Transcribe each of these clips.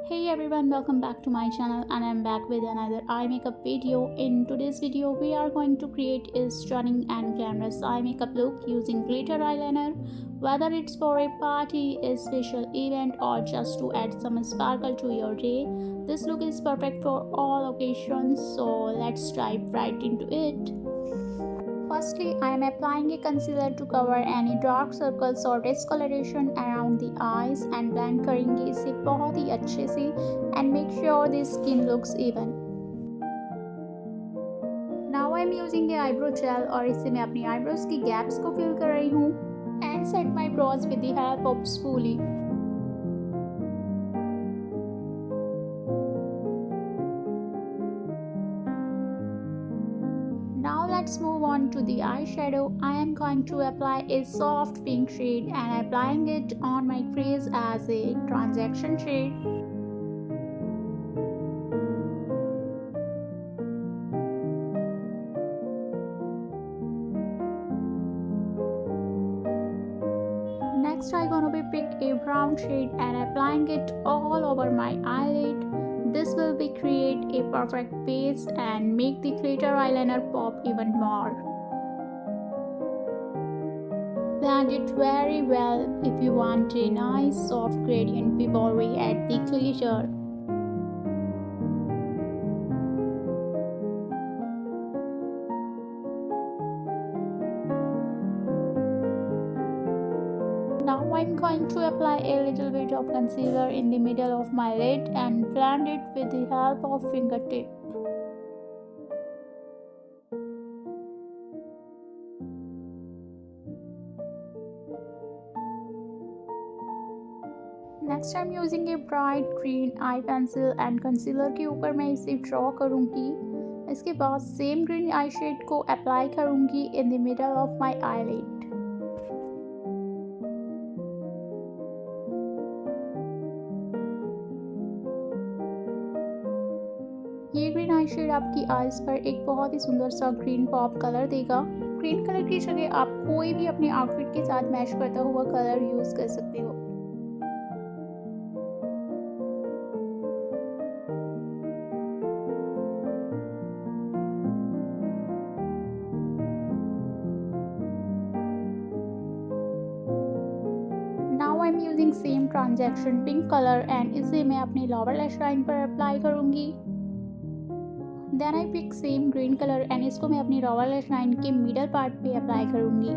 Hey everyone, welcome back to my channel and I'm back with another eye makeup video. In today's video, we are going to create a stunning and glamorous eye makeup look using glitter eyeliner. Whether it's for a party, a special event or just to add some sparkle to your day, this look is perfect for all occasions, so let's dive right into it. Firstly, I am applying a concealer to cover any dark circles or discoloration around the eyes and blend करेंगे इसे बहुत ही अच्छे से and make sure the skin looks even. Now I am using a eyebrow gel और इससे मैं अपनी eyebrows की gaps को fill कर रही हूँ and set my brows with the help of spoolie. Now let's move on to the eyeshadow. I am going to apply a soft pink shade and applying it on my crease as a transition shade. Next I'm gonna be pick a brown shade and applying it all over my eyelid. This will be create a perfect base and make the glitter eyeliner pop even more. Blend it very well if you want a nice soft gradient before we add the glitter. Now I'm going to apply a little bit of concealer in the middle of my lid and blend it with the help of fingertip. Next I'm using a bright green eye pencil and concealer के ऊपर मैं इसे draw करूँगी. इसके बाद same green eye shade को apply करूँगी in the middle of my eyelid. ये ग्रीन आई शेड आपकी आईज पर एक बहुत ही सुंदर सा ग्रीन पॉप कलर देगा. ग्रीन कलर की जगह आप कोई भी अपने आउटफिट के साथ मैच करता हुआ कलर यूज कर सकते हो. Now I'm using same transaction pink color and इसे मैं अपनी lower lash line पर अप्लाई करूँगी. Then I pick same green color and इसको मैं अपनी lower lash line के middle part पे अप्लाई करूँगी.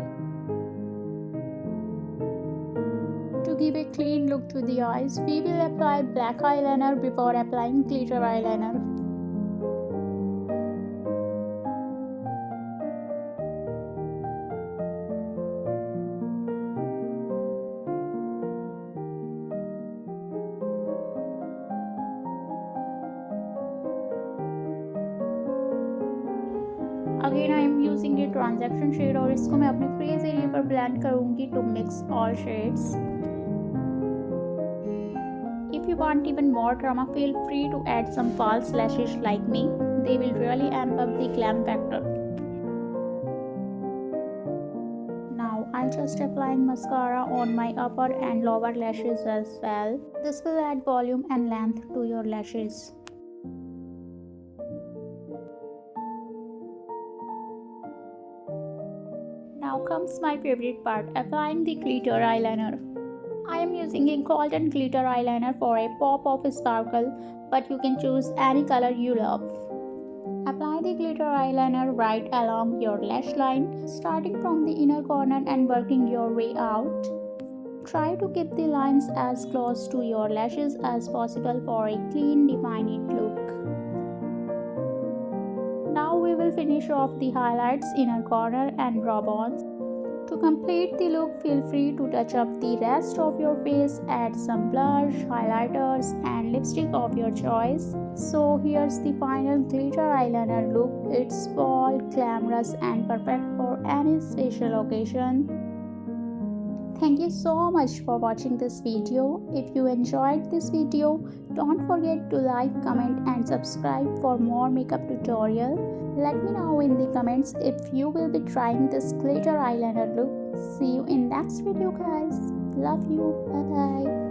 To give a clean look to the eyes, we will apply black eyeliner before applying glitter eyeliner. Again I am using a transaction shade और इसको मैं अपने crease area पर blend करूँगी to mix all shades. If you want even more drama, feel free to add some false lashes like me. They will really amp up the glam factor. Now I'm just applying mascara on my upper and lower lashes as well. This will add volume and length to your lashes. Now comes my favorite part, applying the glitter eyeliner. I am using a golden glitter eyeliner for a pop of sparkle, but you can choose any color you love. Apply the glitter eyeliner right along your lash line, starting from the inner corner and working your way out. Try to keep the lines as close to your lashes as possible for a clean, defined look. Now we will finish off the highlights, inner corner and brow bones. To complete the look, feel free to touch up the rest of your face, add some blush, highlighters and lipstick of your choice. So here's the final glitter eyeliner look. It's bold, glamorous and perfect for any special occasion. Thank you so much for watching this video. If you enjoyed this video, don't forget to like, comment and subscribe for more makeup tutorial. Let me know in the comments if you will be trying this glitter eyeliner look. See you in next video guys. Love you. Bye bye.